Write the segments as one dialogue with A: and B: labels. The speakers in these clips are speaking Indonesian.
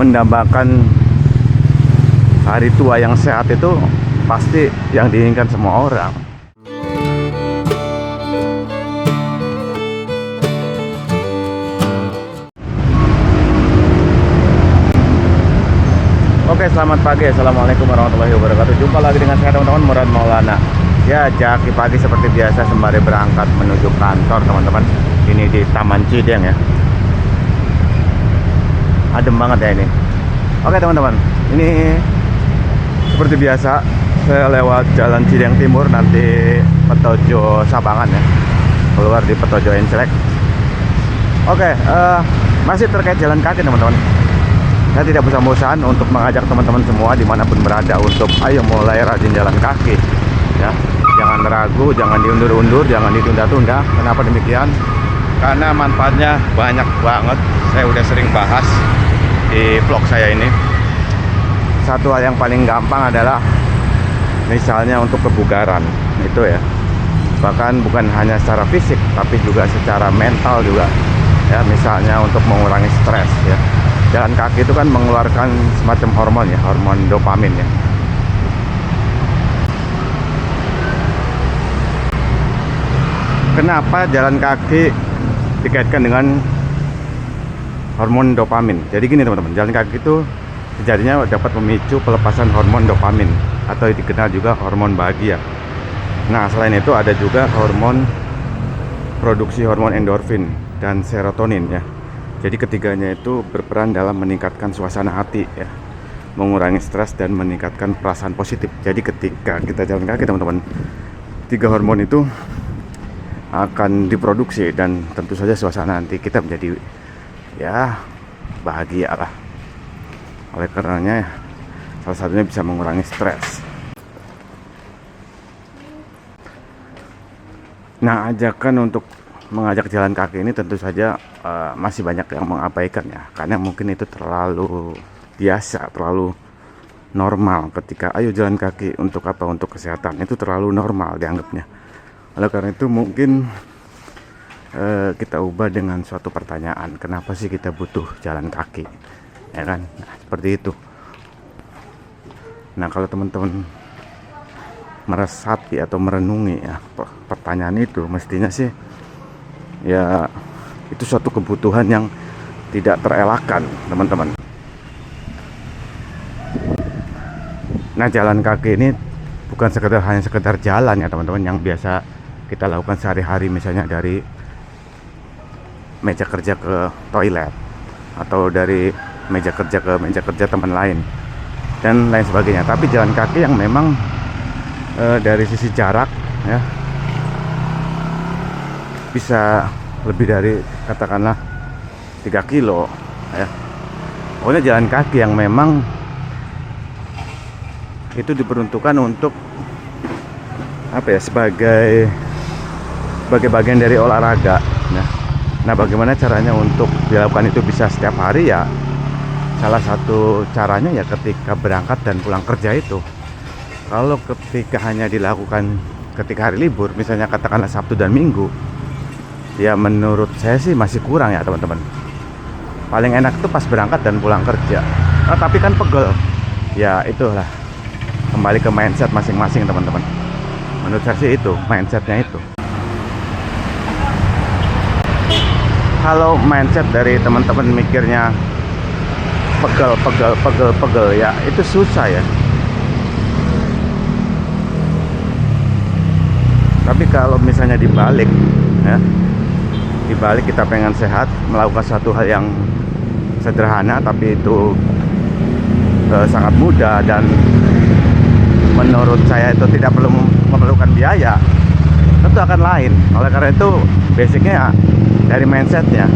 A: mendambakan hari tua yang sehat itu pasti yang diinginkan semua orang. Oke, selamat pagi. Assalamualaikum warahmatullahi wabarakatuh. Jumpa lagi dengan saya teman-teman, Murad Maulana. Ya, jaki pagi seperti biasa sembari berangkat menuju kantor teman-teman. Ini di Taman Cideng ya. Adem banget ya ini. Oke teman-teman, ini seperti biasa saya lewat Jalan Cideng Timur, nanti Petojo Sabangan ya, keluar di Petojo Enclek. Oke, masih terkait jalan kaki teman-teman. Saya tidak bosan-bosan untuk mengajak teman-teman semua dimanapun berada untuk ayo mulai rajin jalan kaki ya. Jangan ragu, jangan diundur-undur, jangan ditunda-tunda. Kenapa demikian? Karena manfaatnya banyak banget. Saya udah sering bahas di vlog saya ini. Satu hal yang paling gampang adalah misalnya untuk kebugaran itu ya. Bahkan bukan hanya secara fisik tapi juga secara mental juga ya. Misalnya untuk mengurangi stres ya. Jalan kaki itu kan mengeluarkan semacam hormon ya, hormon dopamin ya. Kenapa jalan kaki dikaitkan dengan hormon dopamin? Jadi gini teman-teman, jalan kaki itu sejatinya dapat memicu pelepasan hormon dopamin atau dikenal juga hormon bahagia. Nah, selain itu ada juga produksi hormon endorfin dan serotonin ya. Jadi ketiganya itu berperan dalam meningkatkan suasana hati ya, mengurangi stres dan meningkatkan perasaan positif. Jadi ketika kita jalan kaki teman-teman, tiga hormon itu akan diproduksi dan tentu saja suasana hati kita menjadi ya bahagia lah. Oleh karenanya salah satunya bisa mengurangi stres. Nah, ajakan untuk mengajak jalan kaki ini tentu saja masih banyak yang mengabaikan ya, karena mungkin itu terlalu biasa, terlalu normal. Ketika ayo jalan kaki untuk apa? Untuk kesehatan, itu terlalu normal dianggapnya. Oleh karena itu mungkin kita ubah dengan suatu pertanyaan, kenapa sih kita butuh jalan kaki ya kan? Nah, seperti itu. Nah, kalau teman-teman meresapi atau merenungi ya pertanyaan itu, mestinya sih ya itu suatu kebutuhan yang tidak terelakkan teman-teman. Nah, jalan kaki ini bukan hanya sekedar jalan ya teman-teman, yang biasa kita lakukan sehari-hari, misalnya dari meja kerja ke toilet atau dari meja kerja ke meja kerja teman lain dan lain sebagainya. Tapi jalan kaki yang memang dari sisi jarak ya bisa lebih dari katakanlah 3 kilo ya. Pokoknya jalan kaki yang memang itu diperuntukkan untuk apa ya, sebagai bagian dari olahraga ya. Nah, bagaimana caranya untuk dilakukan itu bisa setiap hari ya? Salah satu caranya ya ketika berangkat dan pulang kerja itu. Kalau ketika hanya dilakukan ketika hari libur, misalnya katakanlah Sabtu dan Minggu, ya menurut saya sih masih kurang ya teman-teman. Paling enak itu pas berangkat dan pulang kerja. Nah, tapi kan pegel. Ya itulah, kembali ke mindset masing-masing teman-teman. Menurut saya sih itu, mindsetnya itu. Kalau mindset dari teman-teman mikirnya pegel ya itu susah ya. Tapi kalau misalnya dibalik ya, dibalik kita pengen sehat, melakukan satu hal yang sederhana tapi itu sangat mudah dan menurut saya itu tidak perlu memerlukan biaya, tentu akan lain. Oleh karena itu basicnya dari mindsetnya,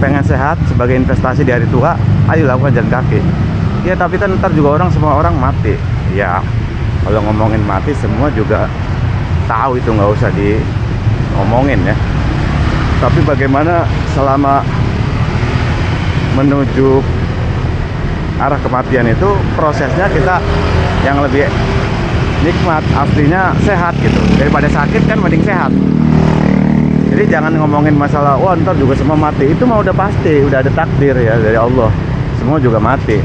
A: pengen sehat sebagai investasi di hari tua, ayo lakukan jalan kaki ya. Tapi kan ntar juga semua orang mati ya. Kalau ngomongin mati semua juga tahu, itu nggak usah diomongin ya. Tapi bagaimana selama menuju arah kematian itu prosesnya kita yang lebih nikmat, aslinya sehat gitu, daripada sakit kan mending sehat. Jadi jangan ngomongin masalah wah ntar juga semua mati, itu mah udah pasti, udah ada takdir ya dari Allah semua juga mati.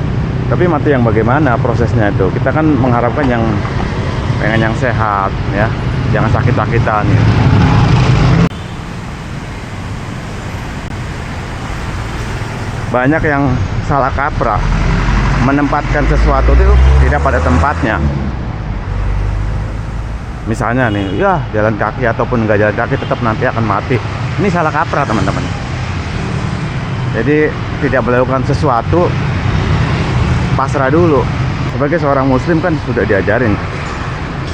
A: Tapi mati yang bagaimana prosesnya itu? Kita kan mengharapkan yang pengen yang sehat ya, jangan sakit-sakitan ya. Banyak yang salah kaprah menempatkan sesuatu itu tidak pada tempatnya. Misalnya nih, ya jalan kaki ataupun enggak jalan kaki tetap nanti akan mati. Ini salah kaprah teman-teman. Jadi tidak melakukan sesuatu pasrah dulu. Sebagai seorang muslim kan sudah diajarin,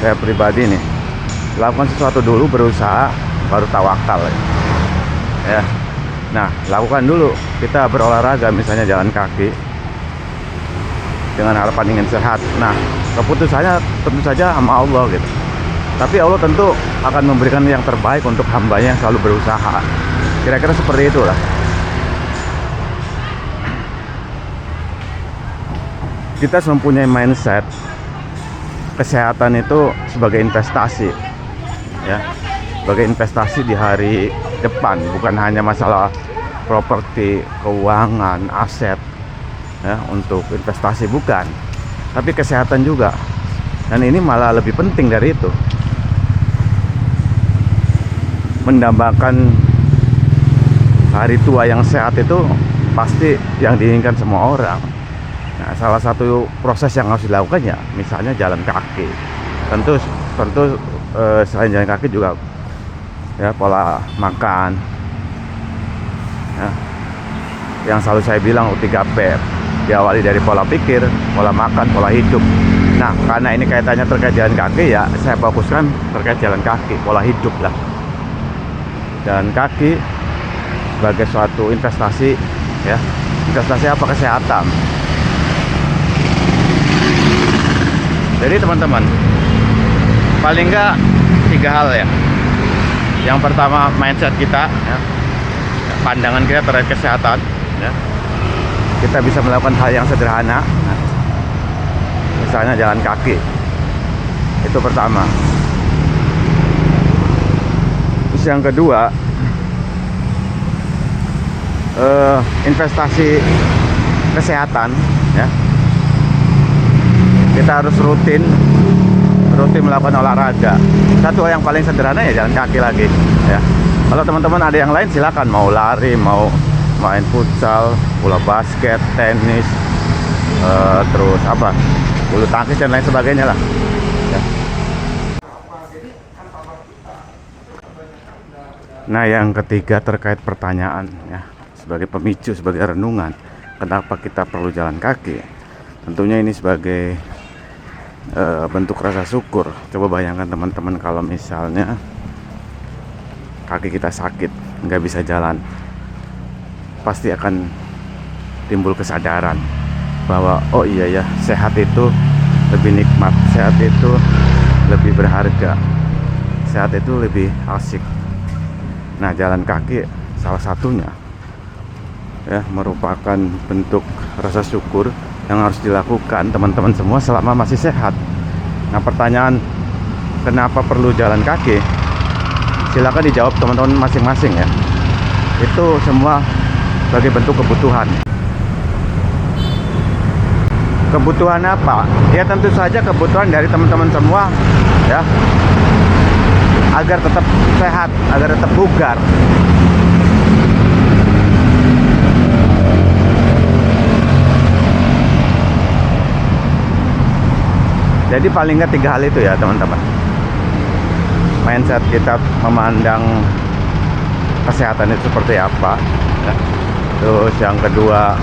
A: saya pribadi nih, lakukan sesuatu dulu, berusaha, baru tawakal ya. Nah, lakukan dulu. Kita berolahraga misalnya jalan kaki dengan harapan ingin sehat. Nah, keputusannya tentu saja sama Allah gitu. Tapi Allah tentu akan memberikan yang terbaik untuk hambanya yang selalu berusaha. Kira-kira seperti itulah. Kita harus mempunyai mindset kesehatan itu sebagai investasi ya, sebagai investasi di hari depan, bukan hanya masalah properti, keuangan, aset ya, untuk investasi bukan, tapi kesehatan juga. Dan ini malah lebih penting dari itu, mendambakan hari tua yang sehat itu pasti yang diinginkan semua orang. Nah, salah satu proses yang harus dilakukan ya, misalnya jalan kaki. Tentu selain jalan kaki juga ya pola makan. Ya, yang selalu saya bilang 3P, diawali dari pola pikir, pola makan, pola hidup. Nah, karena ini kaitannya terkait jalan kaki ya, saya fokuskan terkait jalan kaki, pola hidup lah. Jalan kaki sebagai suatu investasi ya. Investasi apa? Kesehatan. Jadi teman-teman, paling enggak 3 hal ya. Yang pertama, mindset kita ya. Pandangan kita terhadap kesehatan ya. Kita bisa melakukan hal yang sederhana ya. Misalnya jalan kaki. Itu pertama. Terus yang kedua, investasi kesehatan ya. Kita harus rutin melakukan olahraga. Satu yang paling sederhana ya jalan kaki lagi ya. Kalau teman-teman ada yang lain silakan, mau lari, mau main futsal, bola basket, tenis, terus apa, bulu tangkis dan lain sebagainya lah ya. Nah, yang ketiga terkait pertanyaan ya, sebagai pemicu, sebagai renungan, kenapa kita perlu jalan kaki? Tentunya ini sebagai bentuk rasa syukur. Coba bayangkan teman-teman kalau misalnya kaki kita sakit, nggak bisa jalan, pasti akan timbul kesadaran bahwa oh iya ya, sehat itu lebih nikmat, sehat itu lebih berharga, sehat itu lebih asik. Nah, jalan kaki salah satunya ya, merupakan bentuk rasa syukur yang harus dilakukan teman-teman semua selama masih sehat. Nah, pertanyaan kenapa perlu jalan kaki, silakan dijawab teman-teman masing-masing ya. Itu semua sebagai bentuk kebutuhan. Kebutuhan apa? Ya tentu saja kebutuhan dari teman-teman semua ya, agar tetap sehat, agar tetap bugar. Jadi paling nggak 3 hal itu ya teman-teman. Mindset kita memandang kesehatan itu seperti apa ya. Terus yang kedua,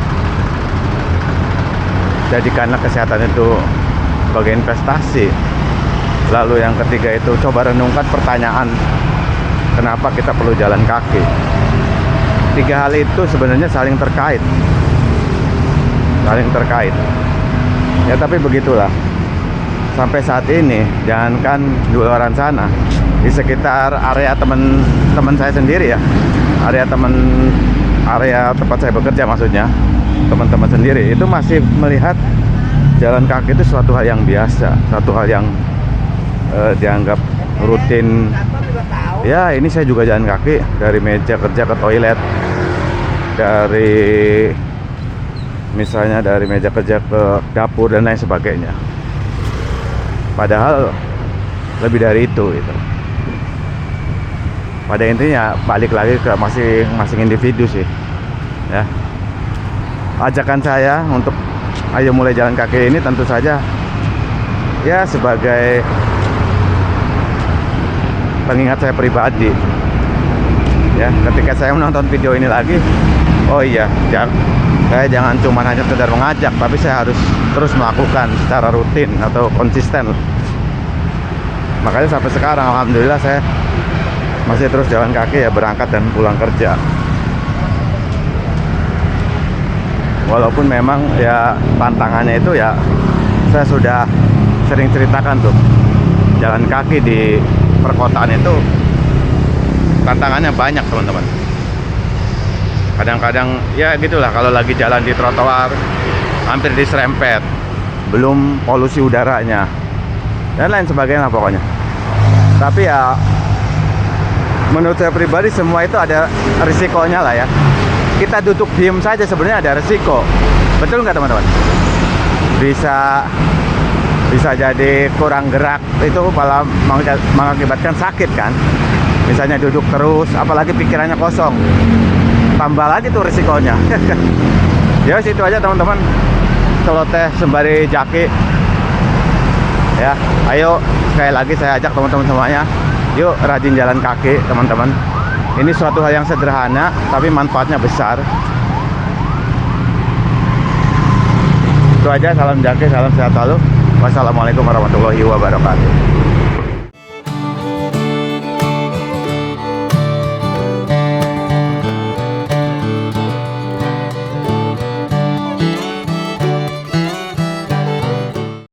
A: jadikanlah kesehatan itu sebagai investasi. Lalu yang ketiga itu coba renungkan pertanyaan kenapa kita perlu jalan kaki. 3 hal itu sebenarnya saling terkait. Ya, tapi begitulah. Sampai saat ini, jangankan di luar sana, di sekitar area teman-teman saya sendiri ya, area tempat saya bekerja maksudnya, teman-teman sendiri itu masih melihat jalan kaki itu suatu hal yang biasa, suatu hal yang dianggap rutin. Ya, ini saya juga jalan kaki dari meja kerja ke toilet, dari misalnya dari meja kerja ke dapur dan lain sebagainya. Padahal lebih dari itu gitu. Pada intinya balik lagi ke masing-masing individu sih ya. Ajakan saya untuk ayo mulai jalan kaki ini tentu saja ya sebagai pengingat saya pribadi ya, ketika saya menonton video ini lagi, oh iya saya jangan cuma hanya sekedar mengajak, tapi saya harus terus melakukan secara rutin atau konsisten. Makanya sampai sekarang alhamdulillah saya masih terus jalan kaki ya, berangkat dan pulang kerja. Walaupun memang ya tantangannya itu ya saya sudah sering ceritakan tuh, jalan kaki di perkotaan itu tantangannya banyak teman-teman. Kadang-kadang ya gitulah, kalau lagi jalan di trotoar hampir diserempet, belum polusi udaranya dan lain sebagainya pokoknya. Tapi ya menurut saya pribadi semua itu ada risikonya lah ya. Kita duduk diem saja sebenarnya ada risiko, betul nggak teman-teman? Bisa jadi kurang gerak, itu malah mengakibatkan sakit kan. Misalnya duduk terus, apalagi pikirannya kosong, tambah lagi tuh risikonya. Ya situ aja teman-teman, celoteh sembari jaki ya. Ayo sekali lagi saya ajak teman-teman semuanya, yuk rajin jalan kaki teman-teman. Ini suatu hal yang sederhana tapi manfaatnya besar. Itu aja, salam jaki, salam sehat selalu. Wassalamualaikum warahmatullahi wabarakatuh.